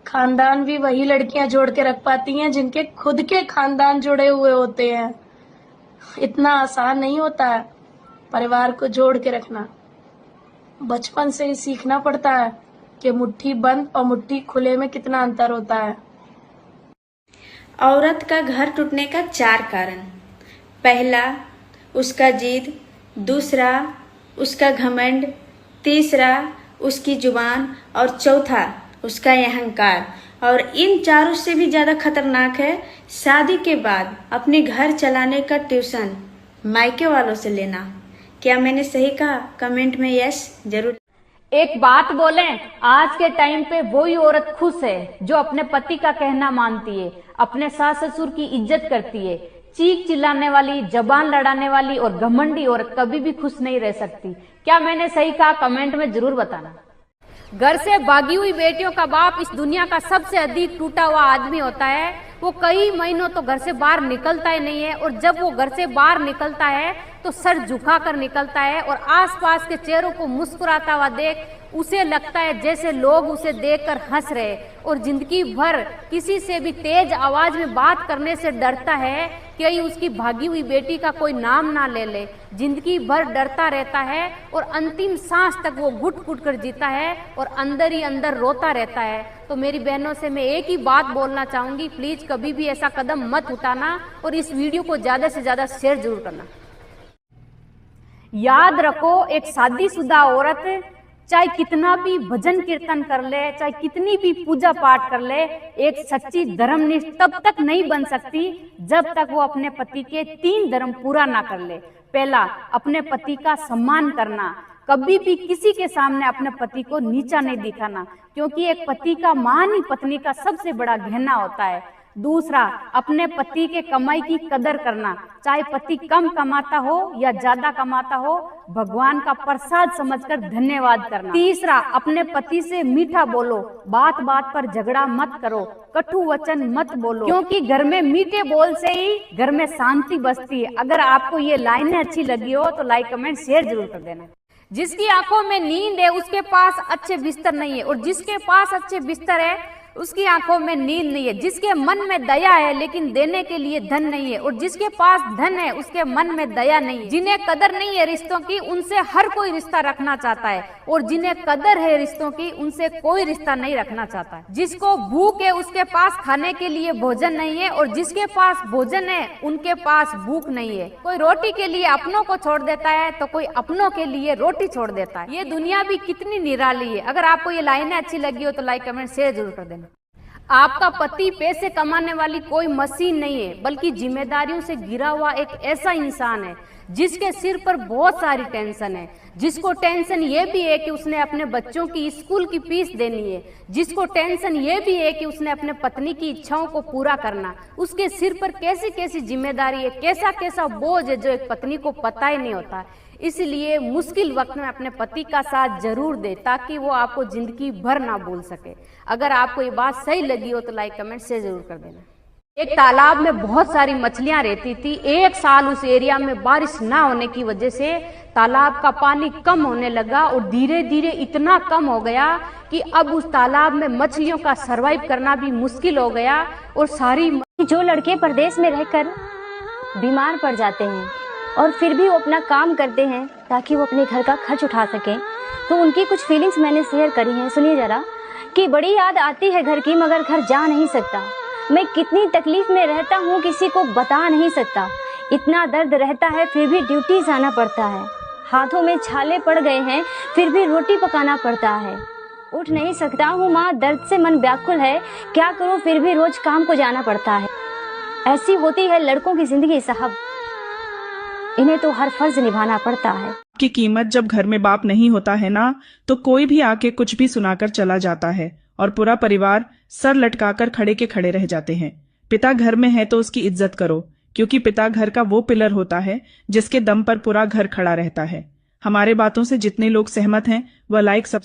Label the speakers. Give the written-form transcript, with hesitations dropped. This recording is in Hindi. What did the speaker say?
Speaker 1: खानदान भी वही लड़कियां जोड़ के रख पाती हैं जिनके खुद के खानदान जुड़े हुए होते हैं। इतना आसान नहीं होता है परिवार को जोड़ के रखना। बचपन से ही सीखना पड़ता है कि मुट्ठी बंद और मुट्ठी खुले में कितना अंतर होता है।
Speaker 2: औरत का घर टूटने का 4 कारण। पहला, उसका जिद। दूसरा, उसका घमंड। तीसरा, उसकी जुबान। और चौथा, उसका अहंकार। और इन चारों से भी ज्यादा खतरनाक है शादी के बाद अपने घर चलाने का ट्यूशन मायके वालों से लेना। क्या मैंने सही कहा? कमेंट में यस जरूर।
Speaker 3: एक बात बोलें, आज के टाइम पे वही औरत खुश है जो अपने पति का कहना मानती है, अपने सास ससुर की इज्जत करती है। चीख चिल्लाने वाली, जबान लड़ाने वाली और घमंडी औरत कभी भी खुश नहीं रह सकती। क्या मैंने सही कहा? कमेंट में जरूर बताना। घर से भागी हुई बेटियों का बाप इस दुनिया का सबसे अधिक टूटा हुआ आदमी होता है। वो कई महीनों तो घर से बाहर निकलता ही नहीं है, और जब वो घर से बाहर निकलता है तो सर झुकाकर निकलता है, और आसपास के चेहरों को मुस्कुराता हुआ देख उसे लगता है जैसे लोग उसे देखकर हंस रहे, और जिंदगी भर किसी से भी तेज आवाज में बात करने से डरता है कि कहीं उसकी भागी हुई बेटी का कोई नाम ना ले ले। जिंदगी भर डरता रहता है और अंतिम सांस तक वो घुट घुट कर जीता है और अंदर ही अंदर रोता रहता है। तो मेरी बहनों से मैं एक ही बात बोलना चाहूंगी, प्लीज कभी भी ऐसा कदम मत उठाना, और इस वीडियो को ज्यादा से ज्यादा शेयर जरूर करना। याद रखो, एक शादीशुदा औरत चाहे कितना भी भजन कीर्तन कर ले, चाहे कितनी भी पूजा पाठ कर ले, एक सच्ची धर्मनिष्ठ तब तक नहीं बन सकती जब तक वो अपने पति के 3 धर्म पूरा ना कर ले। पहला, अपने पति का सम्मान करना। कभी भी किसी के सामने अपने पति को नीचा नहीं दिखाना, क्योंकि एक पति का मान ही पत्नी का सबसे बड़ा गहना होता है। दूसरा, अपने पति के कमाई की कदर करना। चाहे पति कम कमाता हो या ज्यादा कमाता हो, भगवान का प्रसाद समझकर धन्यवाद करना। तीसरा, अपने पति से मीठा बोलो, बात बात पर झगड़ा मत करो, कटु वचन मत बोलो, क्योंकि घर में मीठे बोल से ही घर में शांति बसती है। अगर आपको ये लाइनें अच्छी लगी हो तो लाइक कमेंट शेयर जरूर कर देना। जिसकी आंखों में नींद है उसके पास अच्छे बिस्तर नहीं है, और जिसके पास अच्छे बिस्तर है उसकी आंखों में नींद नहीं है। जिसके मन में दया है लेकिन देने के लिए धन नहीं है, और जिसके पास धन है उसके मन में दया नहीं है। जिन्हें कदर नहीं है रिश्तों की उनसे हर कोई रिश्ता रखना चाहता है, और जिन्हें कदर है रिश्तों की उनसे कोई रिश्ता नहीं रखना चाहता है। जिसको भूख है उसके पास खाने के लिए भोजन नहीं है, और जिसके पास भोजन है उनके पास भूख नहीं है। कोई रोटी के लिए अपनों को छोड़ देता है तो कोई अपनों के लिए रोटी छोड़ देता है। ये दुनिया भी कितनी निराली है। अगर आपको ये लाइनें अच्छी लगी हो तो लाइक कमेंट शेयर जरूर कर देना। आपका पति पैसे कमाने वाली कोई मशीन नहीं है, बल्कि जिम्मेदारियों से घिरा हुआ एक ऐसा इंसान है जिसके सिर पर बहुत सारी टेंशन है। जिसको टेंशन ये भी है कि उसने अपने बच्चों की स्कूल की फीस देनी है। जिसको टेंशन ये भी है कि उसने अपने पत्नी की इच्छाओं को पूरा करना। उसके सिर पर कैसी कैसी जिम्मेदारी है, कैसा कैसा बोझ है जो एक पत्नी को पता ही नहीं होता। इसलिए मुश्किल वक्त में अपने पति का साथ जरूर दे, ताकि वो आपको जिंदगी भर ना भूल सके। अगर आपको ये बात सही लगी हो तो लाइक कमेंट से जरूर कर देना। एक तालाब में बहुत सारी मछलियां रहती थी। एक साल उस एरिया में बारिश ना होने की वजह से तालाब का पानी कम होने लगा, और धीरे धीरे इतना कम हो गया कि अब उस तालाब में मछलियों का सरवाइव करना भी मुश्किल हो गया। और सारी
Speaker 4: जो लड़के परदेश में रहकर बीमार पड़ जाते हैं और फिर भी वो अपना काम करते हैं ताकि वो अपने घर का खर्च उठा सकें, तो उनकी कुछ फीलिंग्स मैंने शेयर करी हैं। सुनिए जरा। कि बड़ी याद आती है घर की, मगर घर जा नहीं सकता। मैं कितनी तकलीफ में रहता हूँ किसी को बता नहीं सकता। इतना दर्द रहता है फिर भी ड्यूटी जाना पड़ता है। हाथों में छाले पड़ गए हैं फिर भी रोटी पकाना पड़ता है। उठ नहीं सकता हूँ माँ, दर्द से मन व्याकुल है। क्या करूँ फिर भी रोज काम को जाना पड़ता है। ऐसी होती है लड़कों की जिंदगी साहब, इन्हें तो हर फर्ज निभाना पड़ता है।
Speaker 5: की कीमत जब घर में बाप नहीं होता है ना, तो कोई भी आके कुछ भी सुनाकर चला जाता है और पूरा परिवार सर लटकाकर खड़े के खड़े रह जाते हैं। पिता घर में है तो उसकी इज्जत करो, क्योंकि पिता घर का वो पिलर होता है जिसके दम पर पूरा घर खड़ा रहता है। हमारे बातों से जितने लोग सहमत हैं वह लाइक